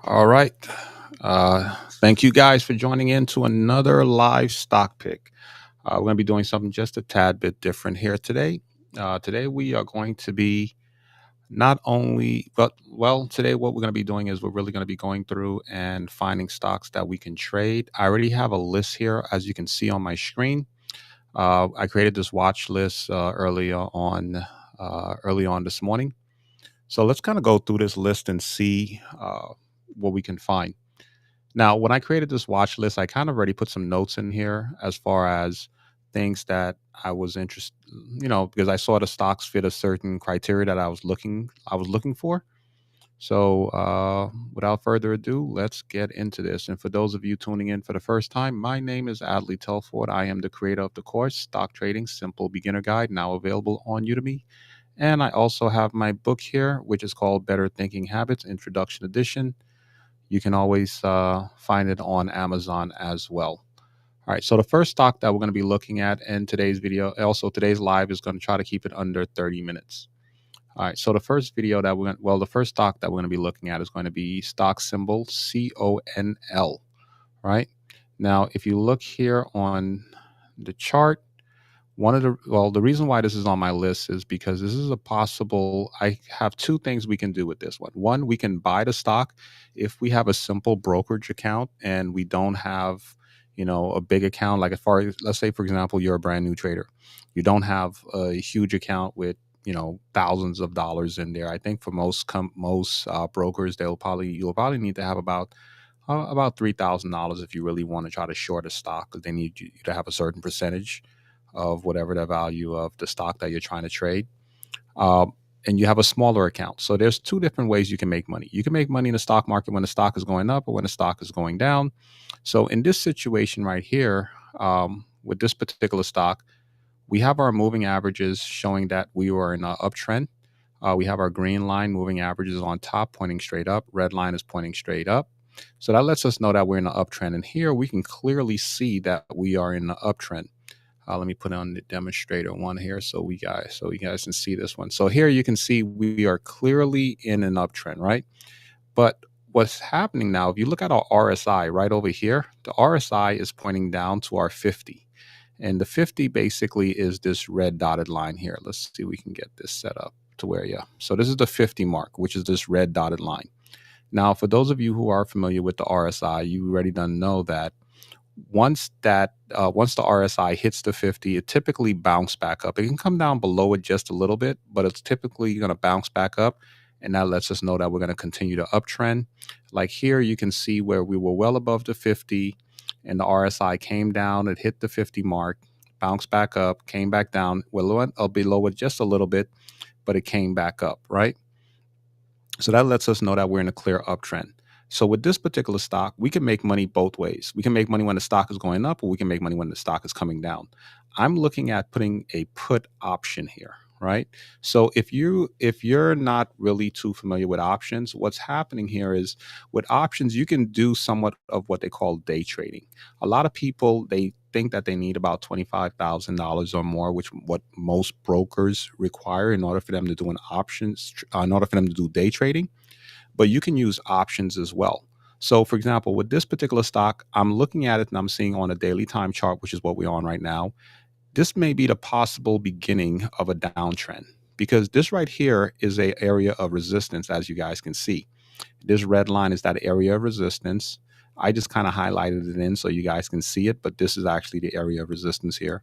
All right. Thank you guys for joining in to another live stock pick. We're going to be doing something just a tad bit different here today. Today we are going to be not only, but well, today what we're going to be doing is we're really going to be going through and finding stocks that we can trade. I already have a list here, as you can see on my screen. I created this watch list early on this morning. So let's kind of go through this list and see what we can find. Now, when I created this watch list, I kind of already put some notes in here as far as things that I was interested, because I saw the stocks fit a certain criteria that I was looking for. So, without further ado, let's get into this. And for those of you tuning in for the first time, my name is Adley Telford. I am the creator of the course Stock Trading Simple Beginner Guide, now available on Udemy. And I also have my book here, which is called Better Thinking Habits Introduction Edition. You can always find it on Amazon as well. All right, so the first stock that we're going to be looking at in today's video, also today's live, is going to try to keep it under 30 minutes. All right, so the first the first stock that we're going to be looking at is going to be stock symbol CONL. Right now, if you look here on the chart, the reason why this is on my list is because this is a possible. I have two things we can do with this one. One, we can buy the stock if we have a simple brokerage account and we don't have, a big account. Like as far as, let's say, for example, you're a brand new trader, you don't have a huge account with thousands of dollars in there. I think for most brokers, you'll probably need to have about $3,000 if you really want to try to short a stock, because they need you to have a certain percentage of whatever the value of the stock that you're trying to trade. Um, and you have a smaller account. So there's two different ways you can make money. You can make money in the stock market when the stock is going up or when the stock is going down. So in this situation right here, with this particular stock, we have our moving averages showing that we were in an uptrend. We have our green line moving averages on top pointing straight up. Red line is pointing straight up. So that lets us know that we're in an uptrend. And here we can clearly see that we are in an uptrend. Let me put on the demonstrator one here so you guys can see this one. So here you can see we are clearly in an uptrend, right? But what's happening now, if you look at our RSI right over here, the RSI is pointing down to our 50. And the 50 basically is this red dotted line here. Let's see if we can get this set up to where, yeah. So this is the 50 mark, which is this red dotted line. Now, for those of you who are familiar with the RSI, you already done know that once the RSI hits the 50, it typically bounce back up. It can come down below it just a little bit, but it's typically going to bounce back up. And that lets us know that we're going to continue to uptrend. Like here, you can see where we were well above the 50 and the RSI came down. It hit the 50 mark, bounced back up, came back down. Below it just a little bit, but it came back up, right? So that lets us know that we're in a clear uptrend. So with this particular stock, we can make money both ways. We can make money when the stock is going up, or we can make money when the stock is coming down. I'm looking at putting a put option here, right? So if you're not really too familiar with options, what's happening here is with options, you can do somewhat of what they call day trading. A lot of people, they think that they need about $25,000 or more, which what most brokers require in order for them to do in order for them to do day trading. But you can use options as well. So, for example, with this particular stock, I'm looking at it and I'm seeing on a daily time chart, which is what we're on right now, this may be the possible beginning of a downtrend, because this right here is a area of resistance, as you guys can see. This red line is that area of resistance. I just kind of highlighted it in so you guys can see it, but this is actually the area of resistance here.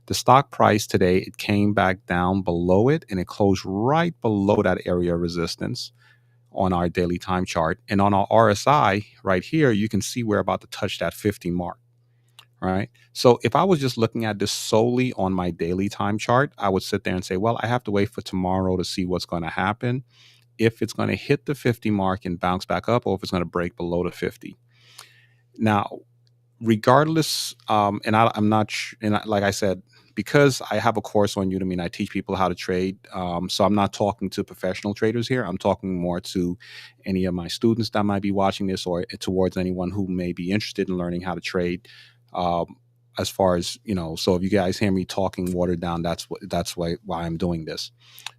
The stock price today, it came back down below it and it closed right below that area of resistance on our daily time chart. And on our RSI right here, you can see we're about to touch that 50 mark. Right. So if I was just looking at this solely on my daily time chart, I would sit there and say, well, I have to wait for tomorrow to see what's going to happen, if it's going to hit the 50 mark and bounce back up, or if it's going to break below the 50. Now, regardless, I'm not, like I said, because I have a course on Udemy and I teach people how to trade. So I'm not talking to professional traders here. I'm talking more to any of my students that might be watching this, or towards anyone who may be interested in learning how to trade. Um, as far as so if you guys hear me talking watered down, that's why I'm doing this.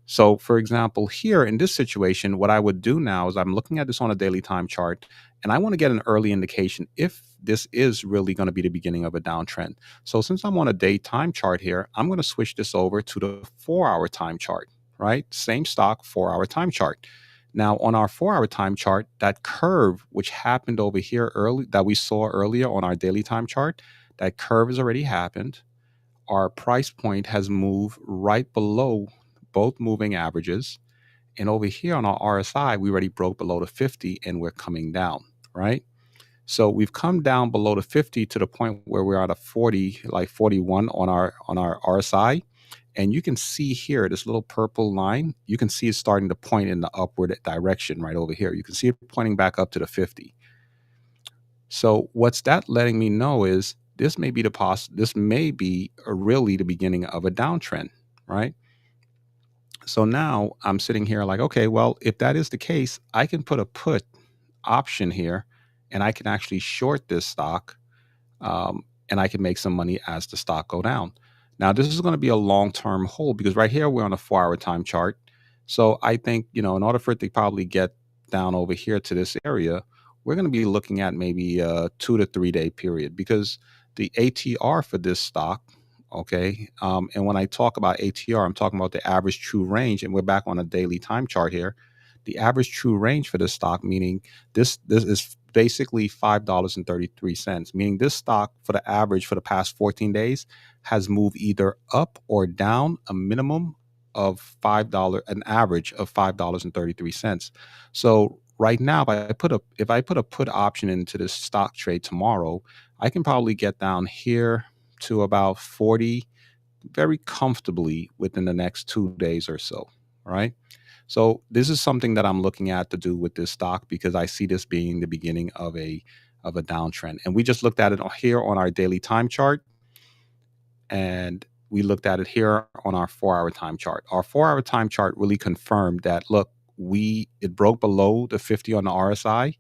So, for example, here in this situation, what I would do now is I'm looking at this on a daily time chart, and I want to get an early indication if this is really going to be the beginning of a downtrend. So, since I'm on a day time chart here, I'm going to switch this over to the 4 hour time chart, right? Same stock, 4 hour time chart. Now, on our 4 hour time chart, that curve, which happened over here early, that we saw earlier on our daily time chart, that curve has already happened. Our price point has moved right below both moving averages. And over here on our RSI, we already broke below the 50 and we're coming down, right? So we've come down below the 50 to the point where we're at a 40, like 41 on our RSI. And you can see here this little purple line, you can see it starting to point in the upward direction right over here. You can see it pointing back up to the 50. So what's that letting me know is this may be really the beginning of a downtrend, right? So now I'm sitting here like, okay, well, if that is the case, I can put a put option here and I can actually short this stock, and I can make some money as the stock go down. Now, this is going to be a long-term hold because right here we're on a 4 hour time chart. So I think, in order for it to probably get down over here to this area, we're going to be looking at maybe a 2 to 3 day period because the ATR for this stock, okay, and when I talk about ATR, I'm talking about the average true range, and we're back on a daily time chart here. The average true range for this stock, meaning this is basically $5.33, meaning this stock for the average for the past 14 days has moved either up or down a minimum of $5, an average of $5.33. So right now, if I put a put option into this stock trade tomorrow, I can probably get down here to about 40 very comfortably within the next 2 days or so. Right. So this is something that I'm looking at to do with this stock because I see this being the beginning of a downtrend. And we just looked at it here on our daily time chart, and we looked at it here on our 4 hour time chart. Our 4 hour time chart really confirmed that look, it broke below the 50 on the RSI.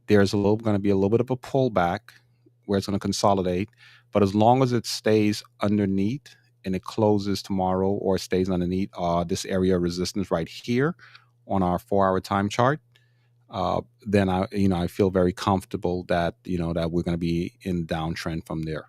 There's going to be a little bit of a pullback where it's going to consolidate, but as long as it stays underneath and it closes tomorrow or stays underneath this area of resistance right here on our 4 hour time chart, then I feel very comfortable that that we're going to be in downtrend from there.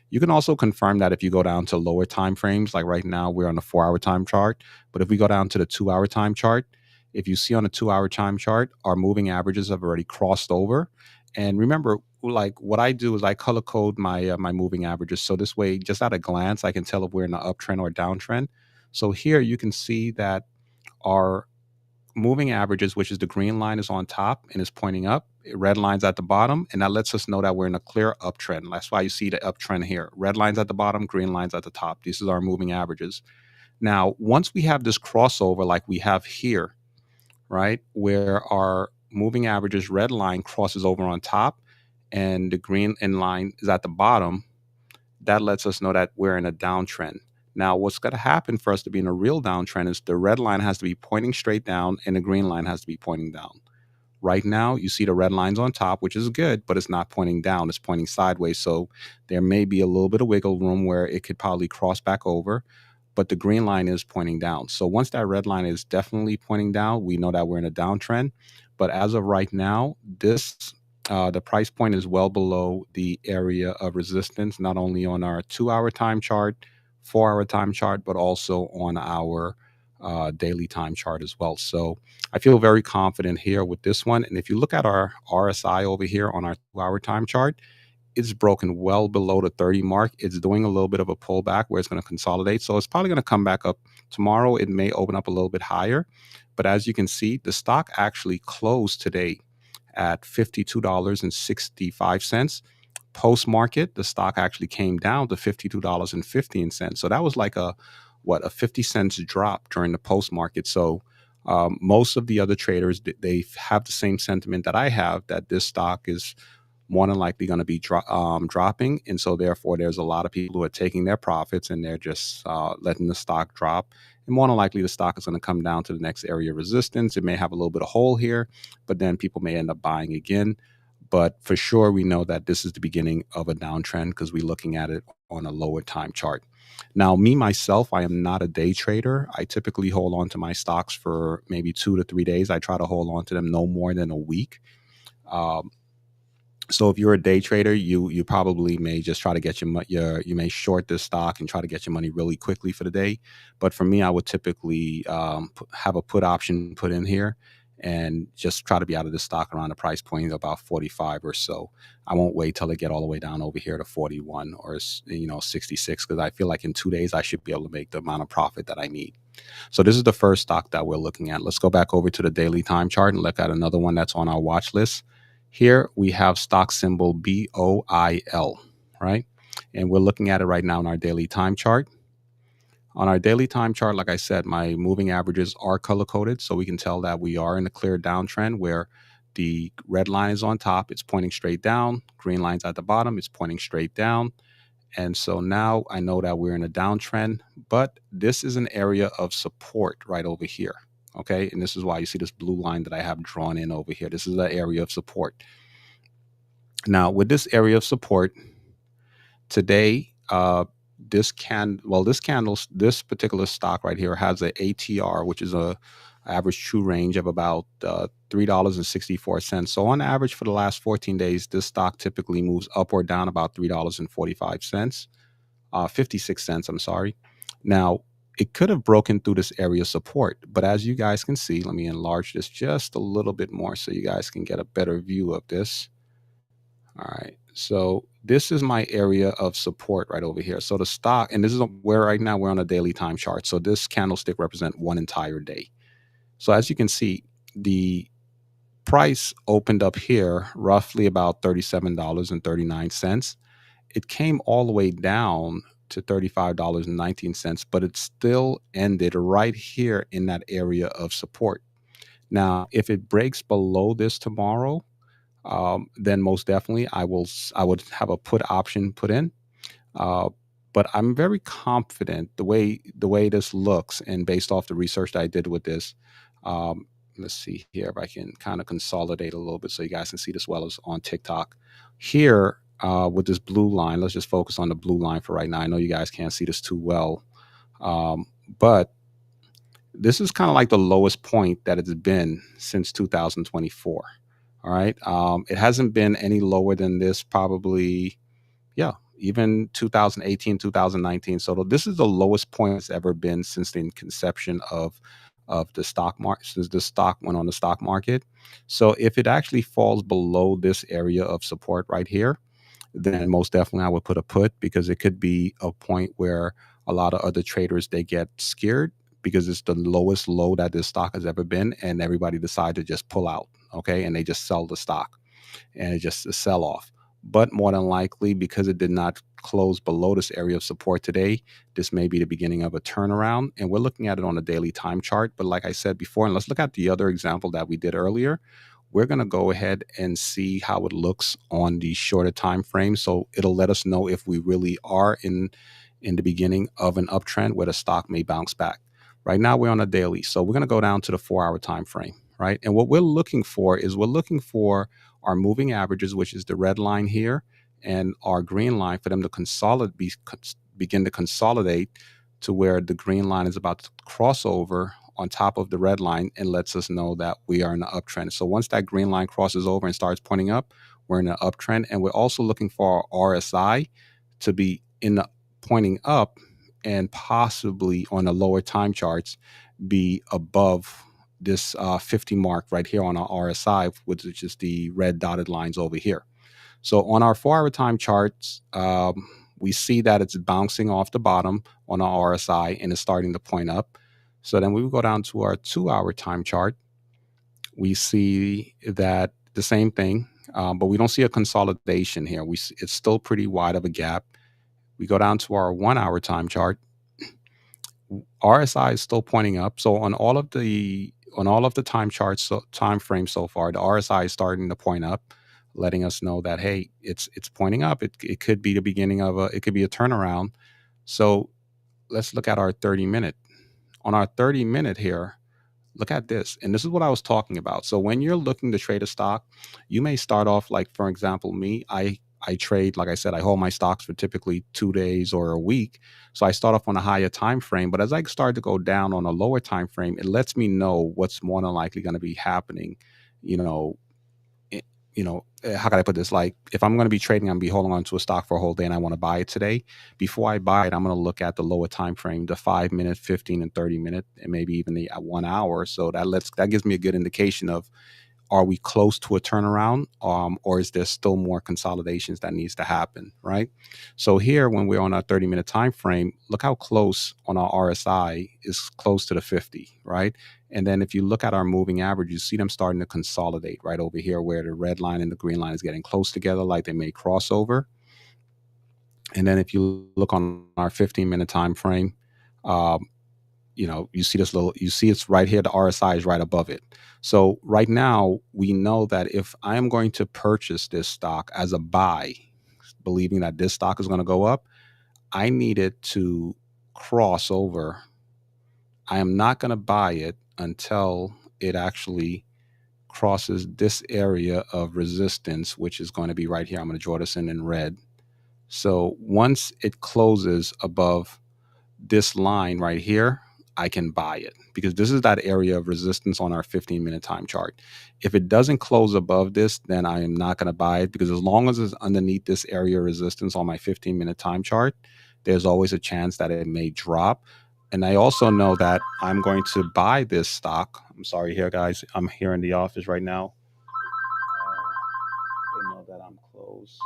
You can also confirm that if you go down to lower time frames, like right now we're on the 4 hour time chart, but if we go down to the 2 hour time chart, if you see on the 2 hour time chart, our moving averages have already crossed over. And remember, like what I do is I color code my moving averages, so this way, just at a glance, I can tell if we're in an uptrend or downtrend. So here you can see that our moving averages, which is the green line, is on top and is pointing up. Red line's at the bottom, and that lets us know that we're in a clear uptrend. That's why you see the uptrend here. Red line's at the bottom, green line's at the top. This is our moving averages. Now, once we have this crossover like we have here, right, where our moving averages red line crosses over on top and the green line is at the bottom, that lets us know that we're in a downtrend. Now, what's going to happen for us to be in a real downtrend is the red line has to be pointing straight down and the green line has to be pointing down. Right now, you see the red lines on top, which is good, but it's not pointing down. It's pointing sideways. So there may be a little bit of wiggle room where it could probably cross back over, but the green line is pointing down. So once that red line is definitely pointing down, we know that we're in a downtrend. But as of right now, the price point is well below the area of resistance, not only on our 2 hour time chart, 4 hour time chart, but also on our daily time chart as well. So I feel very confident here with this one. And if you look at our RSI over here on our 2 hour time chart, it's broken well below the 30 mark. It's doing a little bit of a pullback where it's going to consolidate. So it's probably going to come back up tomorrow. It may open up a little bit higher. But as you can see, the stock actually closed today at $52.65. Post market, the stock actually came down to $52.15. So that was like a 50 cents drop during the post market. So most of the other traders, they have the same sentiment that I have, that this stock is more than likely going to be dropping. And so therefore, there's a lot of people who are taking their profits and they're just letting the stock drop. And more than likely, the stock is going to come down to the next area of resistance. It may have a little bit of hole here, but then people may end up buying again. But for sure, we know that this is the beginning of a downtrend because we're looking at it on a lower time chart. Now, me myself, I am not a day trader. I typically hold on to my stocks for maybe 2 to 3 days. I try to hold on to them no more than a week. Um, so if you're a day trader, you probably may just try to get your you may short this stock and try to get your money really quickly for the day. But for me, I would typically have a put option put in here and just try to be out of the stock around the price point of about 45 or so. I won't wait till it get all the way down over here to 41 or 66, because I feel like in 2 days I should be able to make the amount of profit that I need. So this is the first stock that we're looking at. Let's go back over to the daily time chart and look at another one that's on our watch list. Here we have stock symbol BOIL, right? And we're looking at it right now in our daily time chart. On our daily time chart, like I said, my moving averages are color coded, so we can tell that we are in a clear downtrend where the red line is on top, it's pointing straight down, green line's at the bottom, it's pointing straight down. And so now I know that we're in a downtrend, but this is an area of support right over here. Okay. And this is why you see this blue line that I have drawn in over here. This is the area of support. Now, with this area of support today, this particular stock right here has a ATR, which is a average true range of about $3.64. So on average for the last 14 days, this stock typically moves up or down about $3.45. 56 cents, I'm sorry. Now, it could have broken through this area of support, but as you guys can see, let me enlarge this just a little bit more so you guys can get a better view of this. All right. So this is my area of support right over here. So the stock, and this is where right now we're on a daily time chart. So this candlestick represents one entire day. So as you can see, the price opened up here roughly about $37.39. It came all the way down to $35.19, but it still ended right here in that area of support. Now, if it breaks below this tomorrow, then most definitely I would have a put option put in. Uh, but I'm very confident the way this looks, and based off the research that I did with this. Um, let's see here if I can kind of consolidate a little bit so you guys can see this well as on TikTok. Here with this blue line, let's just focus on the blue line for right now. I know you guys can't see this too well, but this is kind of like the lowest point that it's been since 2024. All right. It hasn't been any lower than this probably, yeah, even 2018, 2019. So this is the lowest point it's ever been since the conception of the stock market, since the stock went on the stock market. So if it actually falls below this area of support right here, then most definitely I would put a put, because it could be a point where a lot of other traders, they get scared because it's the lowest low that this stock has ever been, and everybody decide to just pull out, okay, and they just sell the stock, and it's just a sell off. But more than likely, because it did not close below this area of support today, this may be the beginning of a turnaround. And we're looking at it on a daily time chart. But like I said before, and let's look at the other example that we did earlier. We're going to go ahead and see how it looks on the shorter time frame. So it'll let us know if we really are in the beginning of an uptrend where the stock may bounce back. Right now we're on a daily, so we're going to go down to the 4-hour time frame, right? And what we're looking for is our moving averages, which is the red line here, and our green line, for them to begin to consolidate to where the green line is about to cross over on top of the red line and lets us know that we are in an uptrend. So once that green line crosses over and starts pointing up, we're in an uptrend. And we're also looking for our RSI to be in the pointing up, and possibly on the lower time charts be above this 50 mark right here on our RSI, which is just the red dotted lines over here. So on our 4-hour time charts, we see that it's bouncing off the bottom on our RSI and it's starting to point up. So then we will go down to our 2-hour time chart. We see that the same thing, but we don't see a consolidation here. It's still pretty wide of a gap. We go down to our 1-hour time chart. RSI is still pointing up. So on all of the time charts, time frames so far, the RSI is starting to point up, letting us know that, hey, it's pointing up. It could be the beginning of it could be a turnaround. So let's look at our 30-minute. On our 30-minute here, look at this. And this is what I was talking about. So when you're looking to trade a stock, you may start off like, for example, me, I trade, like I said, I hold my stocks for typically 2 days or a week. So I start off on a higher time frame, but as I start to go down on a lower time frame, it lets me know what's more than likely going to be happening. You know, it, how can I put this? Like, if I'm going to be trading, I'm going to be holding on to a stock for a whole day and I want to buy it today. Before I buy it, I'm going to look at the lower time frame, the 5 minute, 15 and 30 minute, and maybe even the 1 hour. So that gives me a good indication of, are we close to a turnaround, or is there still more consolidations that needs to happen, right? So here, when we're on our 30-minute time frame, look how close on our RSI is close to the 50, right? And then if you look at our moving average, you see them starting to consolidate right over here where the red line and the green line is getting close together, like they may cross over. And then if you look on our 15-minute time frame, um, you see it's right here. The RSI is right above it. So right now, we know that if I am going to purchase this stock as a buy, believing that this stock is going to go up, I need it to cross over. I am not going to buy it until it actually crosses this area of resistance, which is going to be right here. I'm going to draw this in red. So once it closes above this line right here, I can buy it, because this is that area of resistance on our 15-minute time chart. If it doesn't close above this, then I am not going to buy it, because as long as it's underneath this area of resistance on my 15-minute time chart, there's always a chance that it may drop. And I also know that I'm going to buy this stock. I'm sorry here, guys. I'm here in the office right now. They know that I'm closed.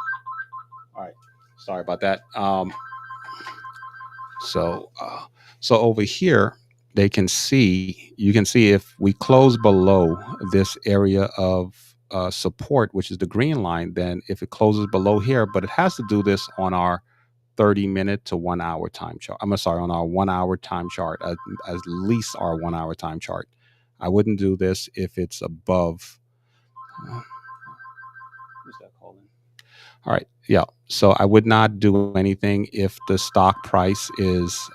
All right. Sorry about that. So, so over here, you can see if we close below this area of support, which is the green line, then if it closes below here, but it has to do this on our 30-minute to 1 hour time chart. I'm sorry, on our 1 hour time chart, at least our 1 hour time chart. I wouldn't do this if it's above. Who's that calling? All right. Yeah. So I would not do anything if the stock price is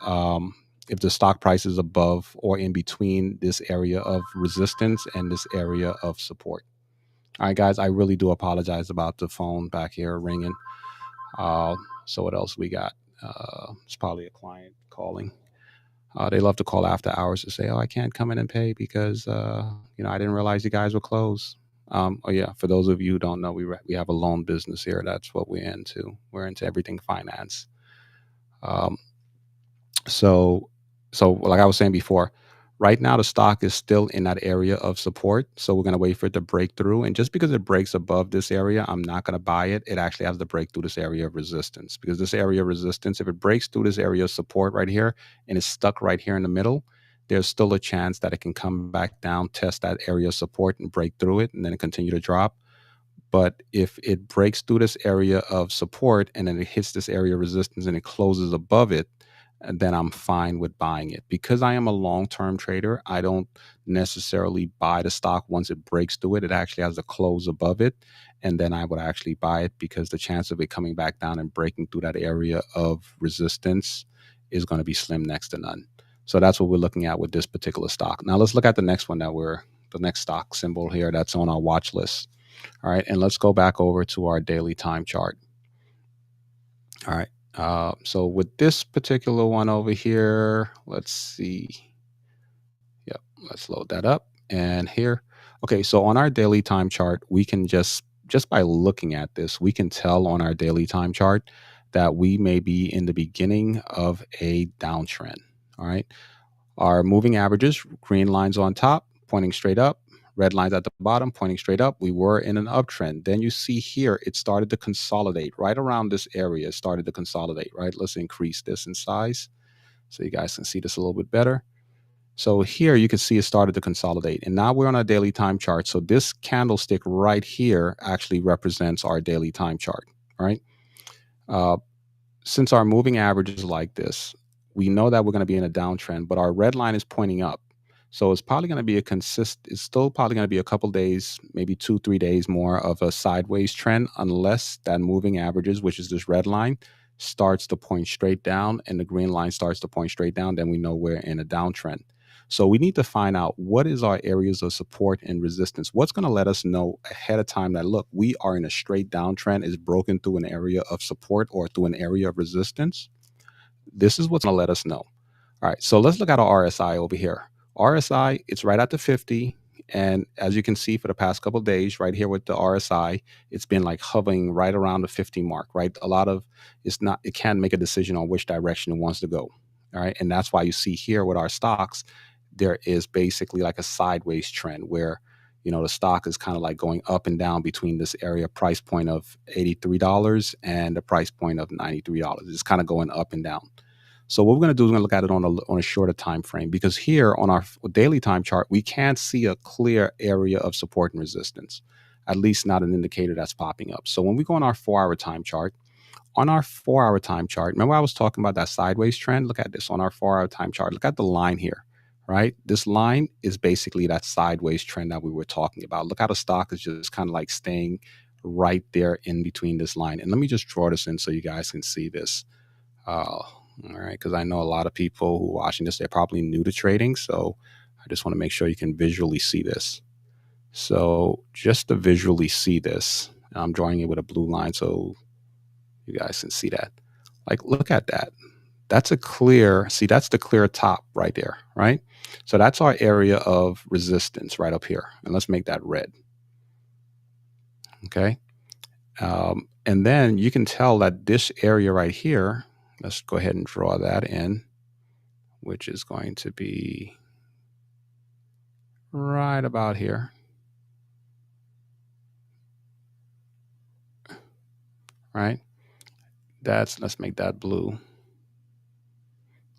above or in between this area of resistance and this area of support. All right, guys. I really do apologize about the phone back here ringing. So what else we got? It's probably a client calling. They love to call after hours to say, "Oh, I can't come in and pay because I didn't realize you guys were closed." Oh yeah, for those of you who don't know, we have a loan business here. That's what we're into. We're into everything finance. Um, so like I was saying before, right now the stock is still in that area of support. So we're gonna wait for it to break through. And just because it breaks above this area, I'm not gonna buy it. It actually has to break through this area of resistance, because this area of resistance, if it breaks through this area of support right here and it's stuck right here in the middle, there's still a chance that it can come back down, test that area of support and break through it and then continue to drop. But if it breaks through this area of support and then it hits this area of resistance and it closes above it, and then I'm fine with buying it. Because I am a long-term trader, I don't necessarily buy the stock once it breaks through it. It actually has to close above it, and then I would actually buy it, because the chance of it coming back down and breaking through that area of resistance is going to be slim next to none. So that's what we're looking at with this particular stock. Now let's look at the next one the next stock symbol here that's on our watch list. All right, and let's go back over to our daily time chart. All right. So with this particular one over here, let's see. Yep, let's load that up. And here, okay, so on our daily time chart, we can just by looking at this, we can tell on our daily time chart that we may be in the beginning of a downtrend. All right. Our moving averages, green lines on top, pointing straight up, red lines at the bottom, pointing straight up. We were in an uptrend. Then you see here, it started to consolidate right around this area. It started to consolidate, right? Let's increase this in size so you guys can see this a little bit better. So here you can see it started to consolidate. And now we're on a daily time chart. So this candlestick right here actually represents our daily time chart, right? Since our moving average is like this, we know that we're going to be in a downtrend, but our red line is pointing up. So it's probably going to be it's still probably going to be a couple days, maybe 2-3 days more of a sideways trend, unless that moving averages, which is this red line, starts to point straight down and the green line starts to point straight down, then we know we're in a downtrend. So we need to find out what is our areas of support and resistance. What's going to let us know ahead of time that, look, we are in a straight downtrend, is broken through an area of support or through an area of resistance. This is what's going to let us know. All right, so let's look at our RSI over here. RSI, it's right at the 50. And as you can see for the past couple of days, right here with the RSI, it's been like hovering right around the 50 mark, right? A lot of it can't make a decision on which direction it wants to go. All right. And that's why you see here with our stocks, there is basically like a sideways trend where, the stock is kind of like going up and down between this area price point of $83 and the price point of $93. It's kind of going up and down. So what we're going to do is we're going to look at it on a shorter time frame, because here on our daily time chart, we can't see a clear area of support and resistance, at least not an indicator that's popping up. So when we go on our 4-hour time chart, remember I was talking about that sideways trend? Look at this on our 4-hour time chart. Look at the line here, right? This line is basically that sideways trend that we were talking about. Look how the stock is just kind of like staying right there in between this line. And let me just draw this in so you guys can see this. All right, because I know a lot of people who are watching this, they're probably new to trading. So I just want to make sure you can visually see this. So just to visually see this, I'm drawing it with a blue line so you guys can see that. Like, look at that. That's that's the clear top right there, right? So that's our area of resistance right up here. And let's make that red. Okay. And then you can tell that this area right here, let's go ahead and draw that in, which is going to be right about here. Right? Let's make that blue.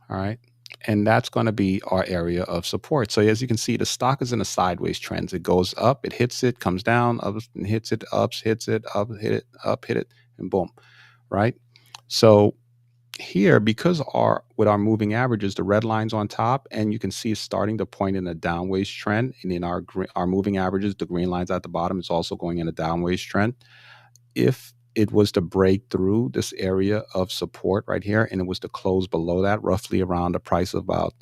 All right. And that's going to be our area of support. So as you can see, the stock is in a sideways trend. It goes up, it hits it, comes down, up, and hits it, ups, hits it, up, hit it, up, hit it, and boom. Right? So here, because with our moving averages, the red line's on top, and you can see it's starting to point in a downways trend. And in our moving averages, the green line's at the bottom. It's also going in a downways trend. If it was to break through this area of support right here, and it was to close below that, roughly around the price of about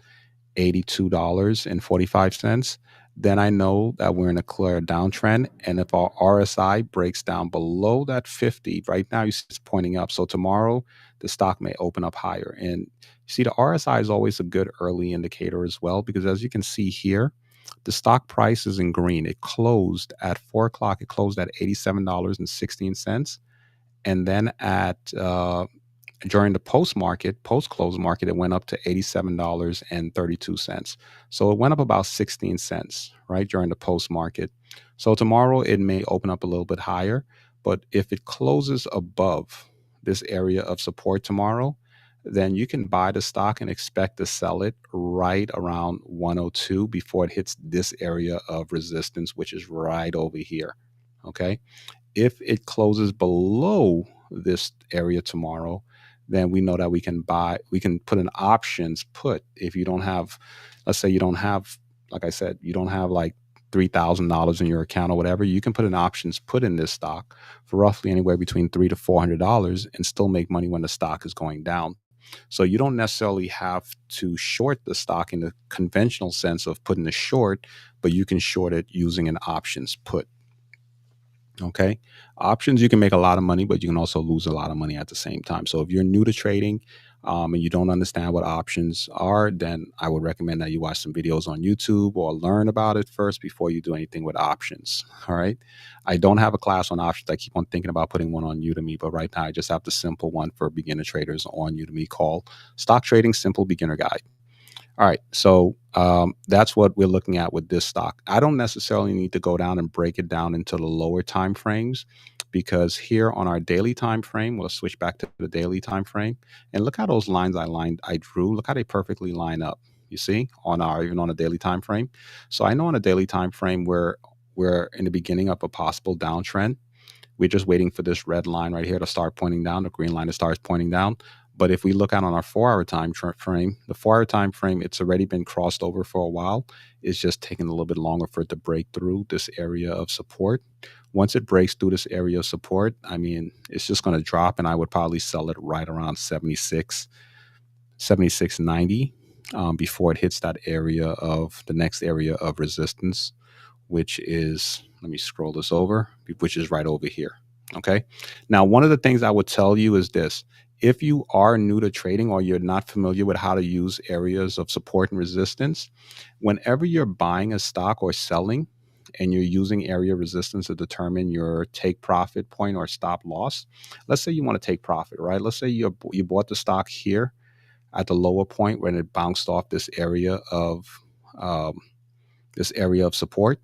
$82.45, then I know that we're in a clear downtrend. And if our RSI breaks down below that 50, right now it's pointing up. So tomorrow the stock may open up higher. And you see, the RSI is always a good early indicator as well, because as you can see here, the stock price is in green. It closed at 4 o'clock. It closed at $87.16. And then during the post-close market, it went up to $87.32. So it went up about 16 cents, right, during the post market. So tomorrow it may open up a little bit higher, but if it closes above this area of support tomorrow, then you can buy the stock and expect to sell it right around 102 before it hits this area of resistance, which is right over here. Okay. If it closes below this area tomorrow, then we know that we can put an options put. If you don't have, let's say you don't have, like I said, you don't have like $3,000 in your account or whatever, you can put an options put in this stock for roughly anywhere between $300 to $400 and still make money when the stock is going down. So you don't necessarily have to short the stock in the conventional sense of putting a short, but you can short it using an options put. Okay. Options, you can make a lot of money, but you can also lose a lot of money at the same time. So if you're new to trading and you don't understand what options are, then I would recommend that you watch some videos on YouTube or learn about it first before you do anything with options. All right. I don't have a class on options. I keep on thinking about putting one on Udemy, but right now I just have the simple one for beginner traders on Udemy called Stock Trading Simple Beginner Guide. All right, so that's what we're looking at with this stock. I don't necessarily need to go down and break it down into the lower time frames, because here on our daily time frame, we'll switch back to the daily time frame, and look how those lines I drew. Look how they perfectly line up. You see, even on a daily time frame. So I know on a daily time frame we're in the beginning of a possible downtrend. We're just waiting for this red line right here to start pointing down, the green line to start pointing down. But if we look out on our 4-hour time frame, the 4-hour time frame, it's already been crossed over for a while. It's just taking a little bit longer for it to break through this area of support. Once it breaks through this area of support, I mean, it's just going to drop, and I would probably sell it right around 76.90. before it hits that area of the next area of resistance, which is, let me scroll this over, which is right over here. Okay. Now, one of the things I would tell you is this: if you are new to trading or you're not familiar with how to use areas of support and resistance, whenever you're buying a stock or selling and you're using area resistance to determine your take profit point or stop loss, let's say you want to take profit, right? Let's say you bought the stock here at the lower point when it bounced off um, this area of support.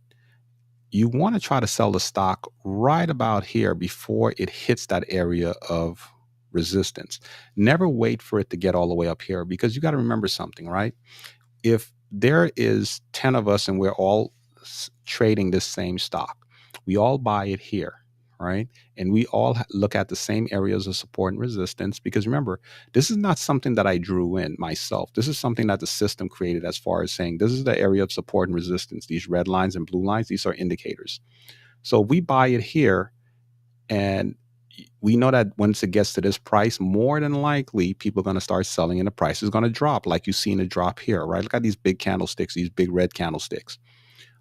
You want to try to sell the stock right about here before it hits that area of resistance. Never wait for it to get all the way up here, because you got to remember something, right? If there is 10 of us and we're all trading this same stock, we all buy it here, right? And we all look at the same areas of support and resistance, because remember, this is not something that I drew in myself. This is something that the system created, as far as saying this is the area of support and resistance. These red lines and blue lines, these are indicators. So we buy it here, and we know that once it gets to this price, more than likely people are going to start selling and the price is going to drop, like you see in the drop here, right? Look at these big candlesticks, these big red candlesticks.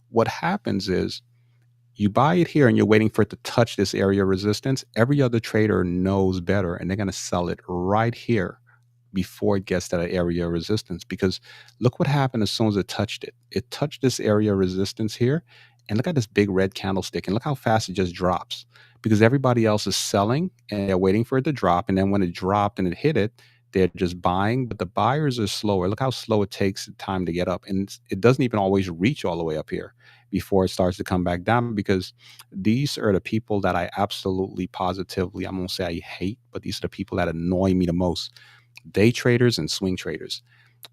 What happens is you buy it here and you're waiting for it to touch this area of resistance. Every other trader knows better, and they're going to sell it right here before it gets to that area of resistance. Because look what happened as soon as it touched it. It touched this area of resistance here, and look at this big red candlestick, and look how fast it just drops. Because everybody else is selling and they're waiting for it to drop, and then when it dropped and it hit it, they're just buying. But the buyers are slower. Look how slow it takes time to get up, and it doesn't even always reach all the way up here before it starts to come back down. Because these are the people that I absolutely positively, I'm gonna say I hate, but these are the people that annoy me the most: day traders and swing traders.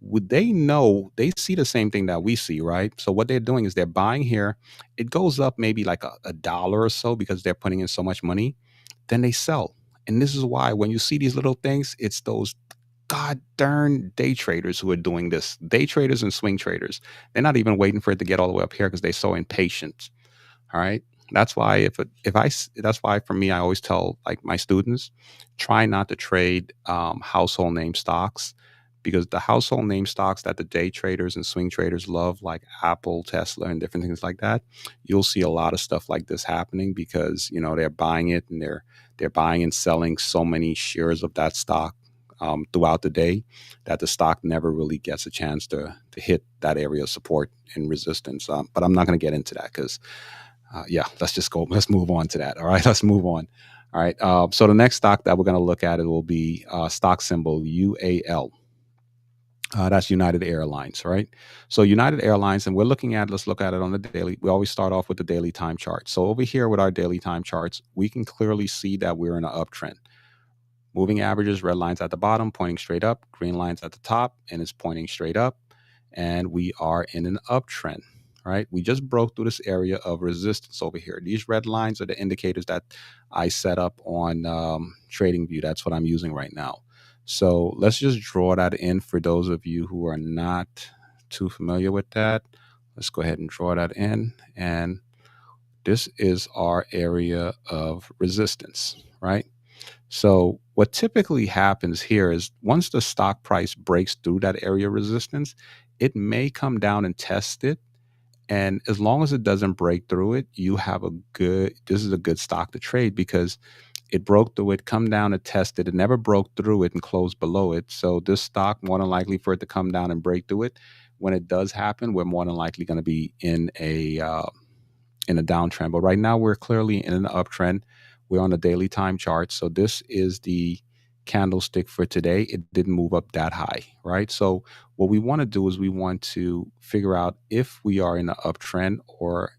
Would they know, they see the same thing that we see, right? So what they're doing is they're buying here. It goes up maybe like a dollar or so because they're putting in so much money. Then they sell. And this is why when you see these little things, it's those god darn day traders who are doing this. Day traders and swing traders. They're not even waiting for it to get all the way up here because they're so impatient. All right. That's why that's why for me, I always tell like my students, try not to trade household name stocks, because the household name stocks that the day traders and swing traders love, like Apple, Tesla, and different things like that, you'll see a lot of stuff like this happening because they're buying it and they're buying and selling so many shares of that stock throughout the day that the stock never really gets a chance to hit that area of support and resistance. But I'm not going to get into that because yeah, let's just go. Let's move on to that. All right, let's move on. All right. So the next stock that we're going to look at, it will be stock symbol UAL. That's United Airlines, right? So United Airlines, and let's look at it on the daily. We always start off with the daily time chart. So over here with our daily time charts, we can clearly see that we're in an uptrend. Moving averages, red lines at the bottom, pointing straight up, green lines at the top, and it's pointing straight up. And we are in an uptrend, right? We just broke through this area of resistance over here. These red lines are the indicators that I set up on TradingView. That's what I'm using right now. So let's just draw that in for those of you who are not too familiar with that. Let's go ahead and draw that in. And this is our area of resistance, right? So what typically happens here is once the stock price breaks through that area of resistance, it may come down and test it. And as long as it doesn't break through it, this is a good stock to trade, because it broke through it, come down and test it. It never broke through it and closed below it. So this stock, more than likely for it to come down and break through it, when it does happen, we're more than likely going to be in a downtrend. But right now we're clearly in an uptrend. We're on a daily time chart. So this is the candlestick for today. It didn't move up that high, right? So what we want to do is we want to figure out if we are in an uptrend or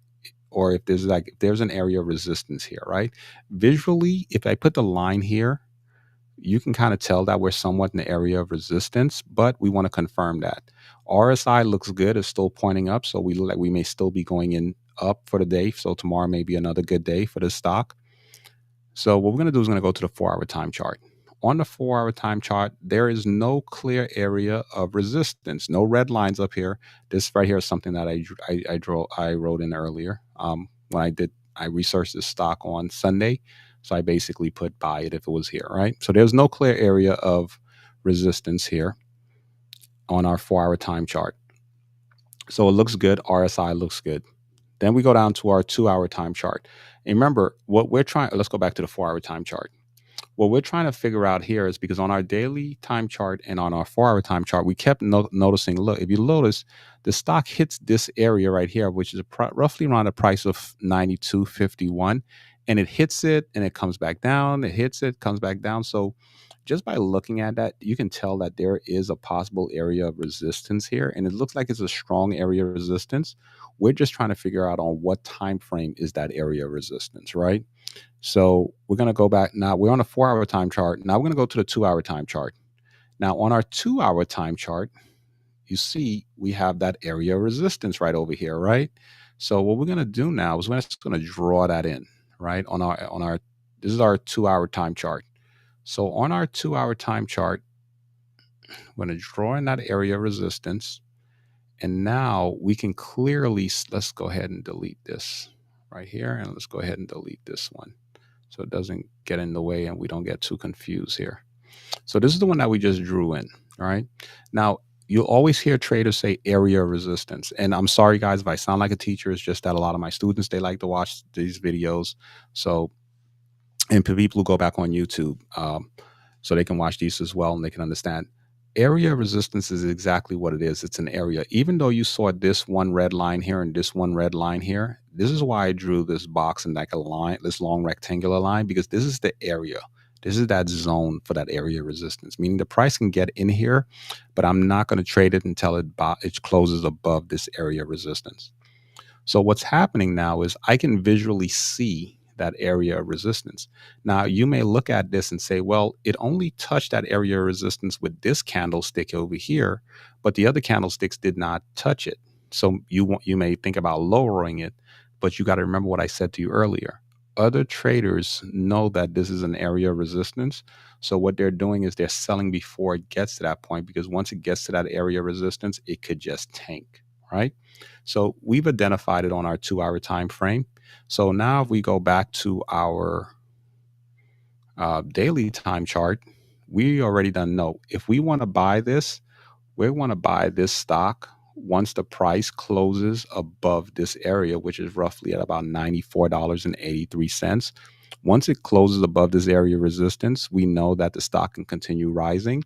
if there's an area of resistance here, right? Visually, if I put the line here, you can kind of tell that we're somewhat in the area of resistance, but we want to confirm that. RSI looks good. It's still pointing up. So we may still be going in up for the day. So tomorrow may be another good day for this stock. So what we're going to do is going to go to the 4-hour time chart. On the 4-hour time chart, there is no clear area of resistance, no red lines up here. This right here is something that I wrote in earlier. When I researched this stock on Sunday. So I basically put buy it if it was here, right? So there's no clear area of resistance here. on our 4-hour time chart. So it looks good. RSI looks good. Then we go down to our 2-hour time chart. And remember, what we're trying, let's go back to the 4-hour time chart. What we're trying to figure out here is because on our daily time chart and on our 4-hour time chart, we kept noticing, look, if you notice, the stock hits this area right here, which is roughly around a price of 92.51, and it hits it and it comes back down. It hits it, comes back down. So just by looking at that, you can tell that there is a possible area of resistance here, and it looks like it's a strong area of resistance. We're just trying to figure out on what time frame is that area of resistance, right? So we're going to go back now. We're on a 4-hour time chart. Now we're going to go to the 2-hour time chart. Now on our 2-hour time chart, you see we have that area of resistance right over here, right? So what we're going to do now is we're just going to draw that in, right? On our this is our 2-hour time chart. So on our 2-hour time chart, we're going to draw in that area of resistance. And now we can clearly, let's go ahead and delete this right here. And let's go ahead and delete this one so it doesn't get in the way and we don't get too confused here. So this is the one that we just drew in, all right? Now, you'll always hear traders say area of resistance. And I'm sorry, guys, if I sound like a teacher. It's just that a lot of my students, they like to watch these videos. So, and people who go back on YouTube, so they can watch these as well and they can understand. Area of resistance is exactly what it is. It's an area. Even though you saw this one red line here and this one red line here, this is why I drew this box and like a line, this long rectangular line, because this is the area. This is that zone for that area of resistance, meaning the price can get in here, but I'm not going to trade it until it closes above this area of resistance. So what's happening now is I can visually see that area of resistance. Now, you may look at this and say, well, it only touched that area of resistance with this candlestick over here, but the other candlesticks did not touch it. So you may think about lowering it, but you got to remember what I said to you earlier. Other traders know that this is an area of resistance. So what they're doing is they're selling before it gets to that point, because once it gets to that area of resistance, it could just tank, right? So we've identified it on our 2-hour time frame. So now if we go back to our daily time chart, we already done know if we want to buy this, we want to buy this stock once the price closes above this area, which is roughly at about $94.83. Once it closes above this area of resistance, we know that the stock can continue rising.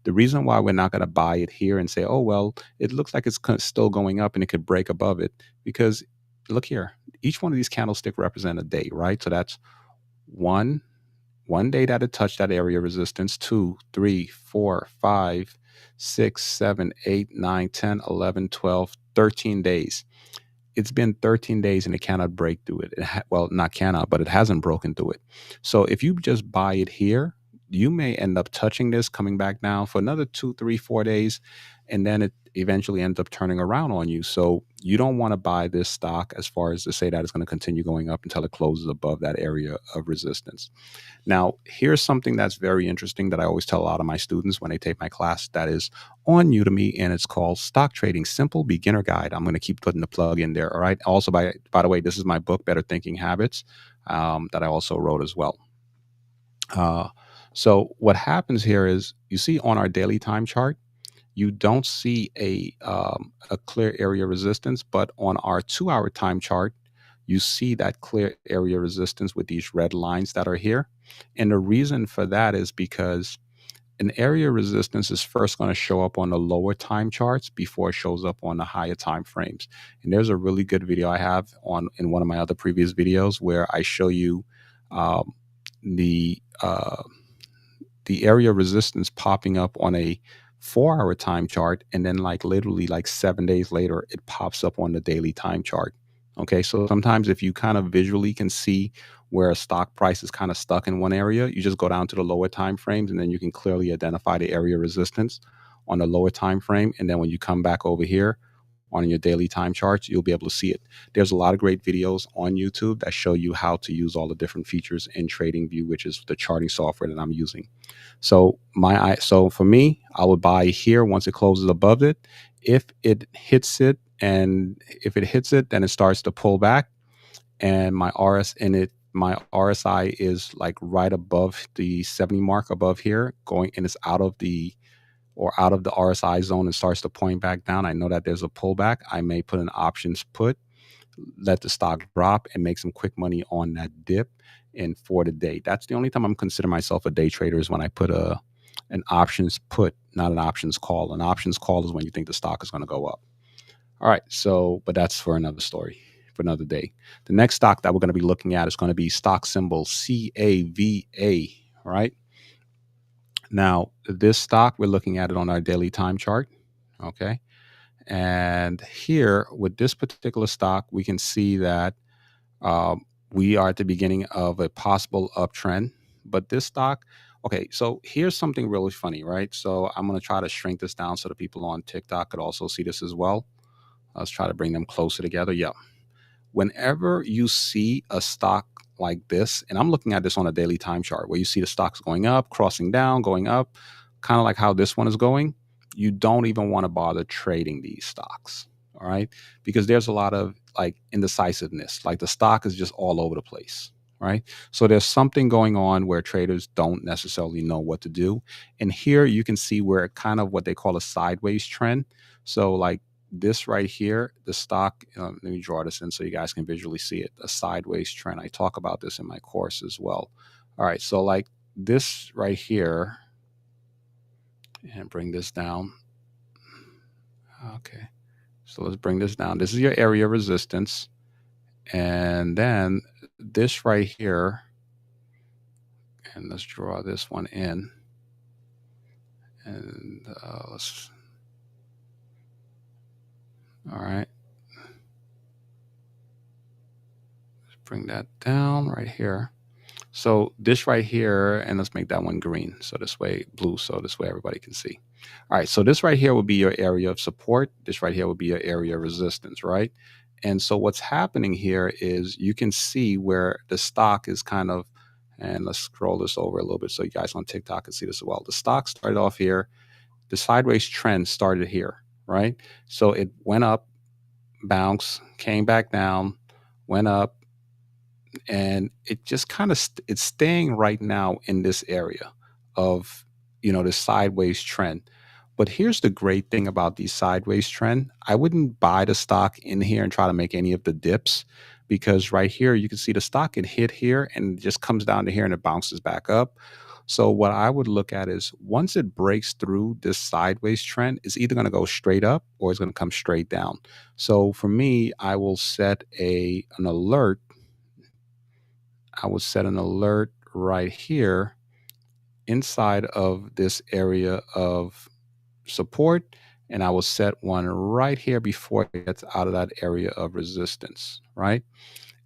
The reason why we're not going to buy it here and say, oh, well, it looks like it's still going up and it could break above it, because look here, each one of these candlesticks represent a day, right? So that's one day that it touched that area of resistance, 2, 3, 4, 5, 6, 7, 8, 9, 10, 11, 12, 13 days. It's been 13 days and it cannot break through it. Well, not cannot, but it hasn't broken through it. So if you just buy it here, you may end up touching this, coming back down for another 2, 3, 4 days, and then it eventually ends up turning around on you. So you don't want to buy this stock as far as to say that it's going to continue going up until it closes above that area of resistance. Now, here's something that's very interesting that I always tell a lot of my students when they take my class that is on Udemy, and it's called Stock Trading Simple Beginner Guide. I'm going to keep putting the plug in there, all right? Also, by the way, this is my book, Better Thinking Habits, that I also wrote as well. So what happens here is, you see on our daily time chart, you don't see a clear area of resistance, but on our 2-hour time chart, you see that clear area of resistance with these red lines that are here. And the reason for that is because an area of resistance is first going to show up on the lower time charts before it shows up on the higher time frames. And there's a really good video I have in one of my other previous videos where I show you the area of resistance popping up on a 4-hour time chart, and then like literally like 7 days later, it pops up on the daily time chart. Okay, so sometimes if you kind of visually can see where a stock price is kind of stuck in one area, you just go down to the lower time frames, and then you can clearly identify the area of resistance on the lower time frame. And then when you come back over here on your daily time charts, you'll be able to see it. There's a lot of great videos on YouTube that show you how to use all the different features in TradingView, which is the charting software that I'm using. So for me, I would buy here once it closes above it. If it hits it, then it starts to pull back, and my RSI is like right above the 70 mark above here, and it's out of the or out of the RSI zone and starts to point back down, I know that there's a pullback. I may put an options put, let the stock drop, and make some quick money on that dip and for the day. That's the only time I'm considering myself a day trader, is when I put an options put, not an options call. An options call is when you think the stock is going to go up. All right. So, but that's for another story, for another day. The next stock that we're going to be looking at is going to be stock symbol CAVA. All right. Now, this stock, we're looking at it on our daily time chart. Okay. And here with this particular stock, we can see that um, we are at the beginning of a possible uptrend. But this stock, okay, so here's something really funny, right? So I'm going to try to shrink this down so the people on TikTok could also see this as well. Let's try to bring them closer together. Yeah. Whenever you see a stock like this, and I'm looking at this on a daily time chart where you see the stocks going up, crossing down, going up, kind of like how this one is going, you don't even want to bother trading these stocks. All right. Because there's a lot of like indecisiveness. Like the stock is just all over the place. Right. So there's something going on where traders don't necessarily know what to do. And here you can see where kind of what they call a sideways trend. So like this right here, the stock, let me draw this in so you guys can visually see it, a sideways trend. I talk about this in my course as well. All right, so like this right here, and bring this down. Okay, so let's bring this down. This is your area of resistance. And then this right here, and let's draw this one in. And let's, all right. Let's bring that down right here. So this right here, and let's make that one green. So this way, blue. So this way everybody can see. All right. So this right here will be your area of support. This right here will be your area of resistance, right? And so what's happening here is you can see where the stock is kind of, and let's scroll this over a little bit so you guys on TikTok can see this as well. The stock started off here. The sideways trend started here, right? So it went up, bounced, came back down, went up, and it just kind of it's staying right now in this area of this sideways trend. But here's the great thing about these sideways trend: I wouldn't buy the stock in here and try to make any of the dips, because right here you can see the stock can hit here and it just comes down to here and it bounces back up. So what I would look at is, once it breaks through this sideways trend, it's either going to go straight up or it's going to come straight down. So for me, I will set an alert. I would set an alert right here inside of this area of support, and I will set one right here before it gets out of that area of resistance, right?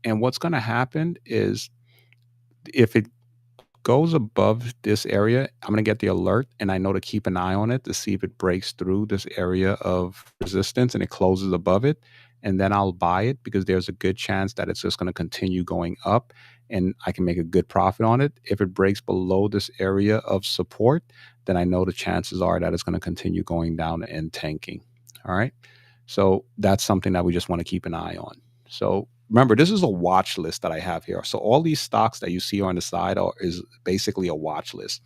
And what's going to happen is, if it goes above this area, I'm going to get the alert, and I know to keep an eye on it to see if it breaks through this area of resistance and it closes above it. And then I'll buy it, because there's a good chance that it's just going to continue going up and I can make a good profit on it. If it breaks below this area of support, then I know the chances are that it's going to continue going down and tanking. All right. So that's something that we just want to keep an eye on. So remember, this is a watch list that I have here. So all these stocks that you see on the side is basically a watch list.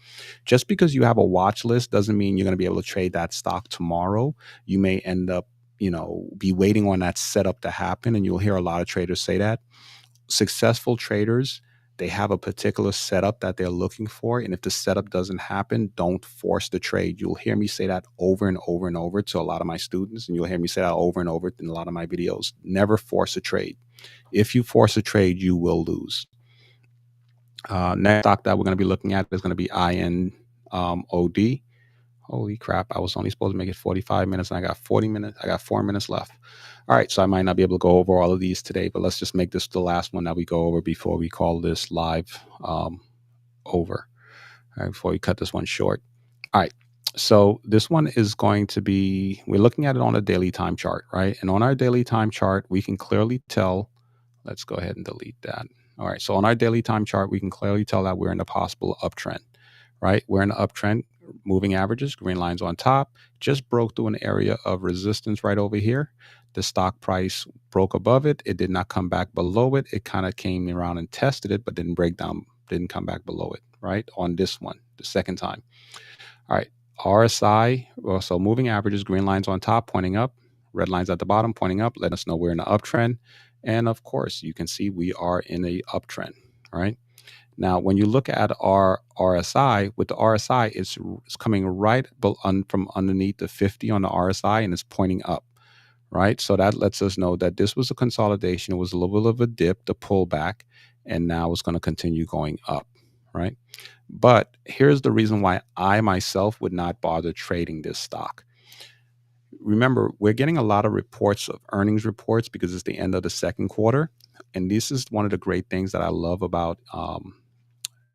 Just because you have a watch list doesn't mean you're going to be able to trade that stock tomorrow. You may end up, be waiting on that setup to happen. And you'll hear a lot of traders say that. Successful traders, they have a particular setup that they're looking for. And if the setup doesn't happen, don't force the trade. You'll hear me say that over and over and over to a lot of my students. And you'll hear me say that over and over in a lot of my videos. Never force a trade. If you force a trade, you will lose. Next stock that we're going to be looking at is going to be INOD. Holy crap, I was only supposed to make it 45 minutes and I got 40 minutes. I got 4 minutes left. All right, so I might not be able to go over all of these today, but let's just make this the last one that we go over before we call this live over. All right, before we cut this one short. All right, so this one is going to be, we're looking at it on a daily time chart, right? And on our daily time chart, we can clearly tell, let's go ahead and delete that. All right, so on our daily time chart, we can clearly tell that we're in a possible uptrend, right? We're in an uptrend, moving averages, green lines on top, just broke through an area of resistance right over here. The stock price broke above it. It did not come back below it. It kind of came around and tested it, but didn't break down, didn't come back below it, right? On this one, the second time. All right. RSI, well, so moving averages, green lines on top pointing up, red lines at the bottom pointing up, letting us know we're in an uptrend. And of course, you can see we are in a uptrend. All right. Now, when you look at our RSI, with the RSI, it's coming right from underneath the 50 on the RSI and it's pointing up, right? So that lets us know that this was a consolidation. It was a little bit of a dip, the pullback, and now it's going to continue going up, right? But here's the reason why I myself would not bother trading this stock. Remember, we're getting a lot of reports of earnings reports because it's the end of the second quarter. And this is one of the great things that I love about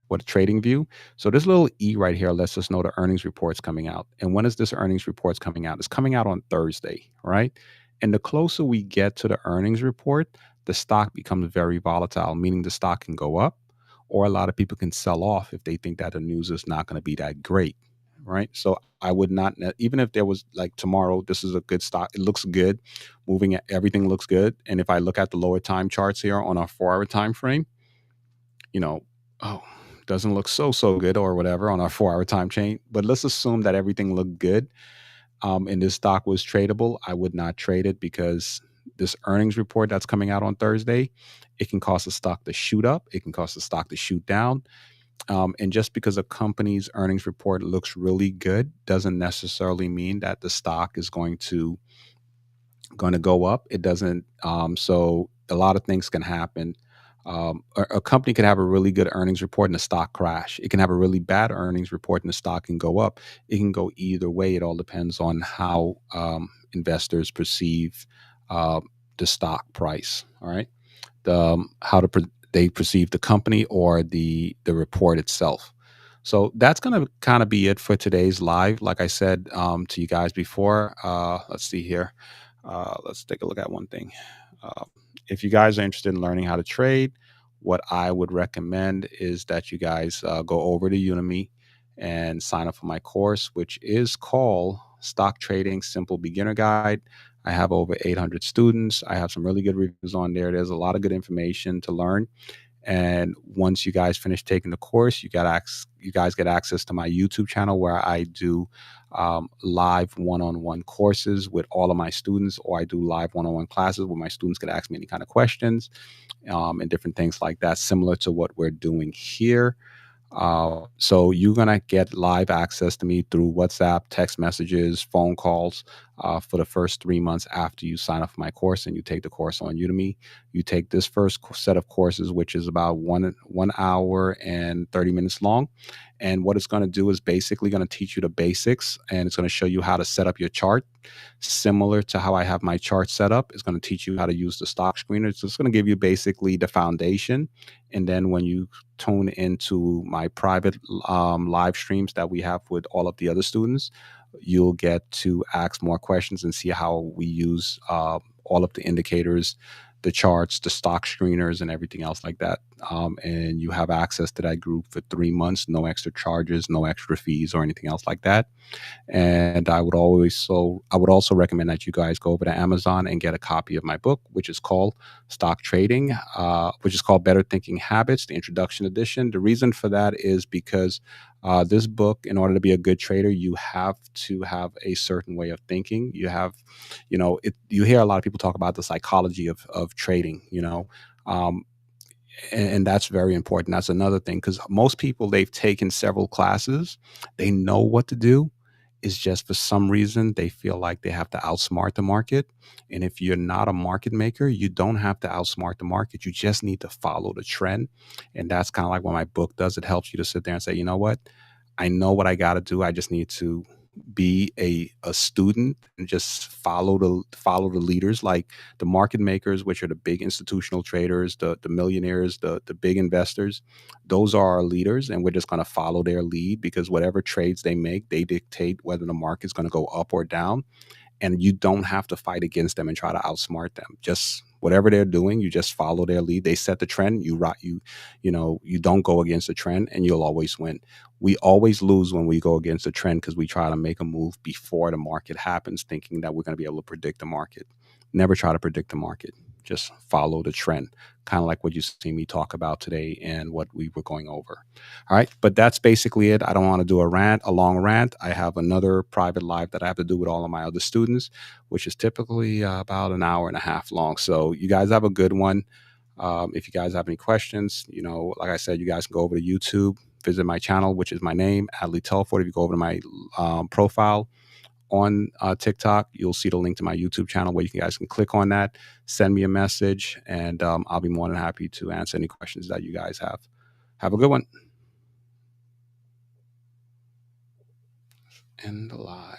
what a trading view. So this little E right here lets us know the earnings reports coming out. And when is this earnings reports coming out? It's coming out on Thursday, right? And the closer we get to the earnings report, the stock becomes very volatile, meaning the stock can go up, or a lot of people can sell off if they think that the news is not going to be that great, right? So I would not, even if there was like tomorrow, this is a good stock. It looks good, moving. Everything looks good. And if I look at the lower time charts here on our 4 hour time frame, you know, oh, doesn't look so good or whatever on our 4 hour time chain. But let's assume that everything looked good, and this stock was tradable. I would not trade it because this earnings report that's coming out on Thursday, it can cause the stock to shoot up. It can cause the stock to shoot down. And just because a company's earnings report looks really good doesn't necessarily mean that the stock is going to go up. It doesn't. So a lot of things can happen. A company can have a really good earnings report and the stock crash. It can have a really bad earnings report and the stock can go up. It can go either way. It all depends on how investors perceive uh, the stock price. All right, they perceive the company or the report itself. So that's going to kind of be it for today's live. Like I said to you guys before, let's see here. Let's take a look at one thing. Uh, if you guys are interested in learning how to trade, what I would recommend is that you guys go over to Udemy and sign up for my course, which is called Stock Trading Simple Beginner Guide. I have over 800 students. I have some really good reviews on there. There's a lot of good information to learn. And once you guys finish taking the course, you guys get access to my YouTube channel where I do live one-on-one courses with all of my students, or I do live one-on-one classes where my students can ask me any kind of questions and different things like that, similar to what we're doing here. So you're gonna get live access to me through WhatsApp, text messages, phone calls for the first 3 months after you sign up for my course and you take the course on Udemy. You take this first set of courses, which is about 1 hour and 30 minutes long. And what it's going to do is basically going to teach you the basics, and it's going to show you how to set up your chart, similar to how I have my chart set up. It's going to teach you how to use the stock screener. So it's going to give you basically the foundation. And then when you tune into my private live streams that we have with all of the other students, you'll get to ask more questions and see how we use all of the indicators, the charts, the stock screeners, and everything else like that. And you have access to that group for 3 months, no extra charges, no extra fees, or anything else like that. And I would also recommend that you guys go over to Amazon and get a copy of my book, which is called Stock Trading, which is called Better Thinking Habits, the Introduction Edition. The reason for that is because this book, in order to be a good trader, you have to have a certain way of thinking. You hear a lot of people talk about the psychology of trading, um, and that's very important. That's another thing, because most people, they've taken several classes, they know what to do. It's just for some reason they feel like they have to outsmart the market. And if you're not a market maker, you don't have to outsmart the market. You just need to follow the trend. And that's kind of like what my book does. It helps you to sit there and say, you know what? I know what I got to do. I just need to be a student and just follow the leaders, like the market makers, which are the big institutional traders, the millionaires, the big investors. Those are our leaders, and we're just going to follow their lead, because whatever trades they make, they dictate whether the market's going to go up or down. And you don't have to fight against them and try to outsmart them. Just whatever they're doing, you just follow their lead. They set the trend. You don't go against the trend, and you'll always win. We always lose when we go against the trend, because we try to make a move before the market happens, thinking that we're going to be able to predict the market. Never try to predict the market. just follow the trend, kind of like what you see me talk about today and what we were going over. All right, but that's basically it. I don't want to do a long rant. I have another private live that I have to do with all of my other students, which is typically about an hour and a half long. So you guys have a good one. If you guys have any questions, like I said, you guys can go over to YouTube, visit my channel, which is my name, Adley Telfort. If you go over to my profile on TikTok, you'll see the link to my YouTube channel where you guys can click on that, send me a message, and I'll be more than happy to answer any questions that you guys have. Have a good one. End live.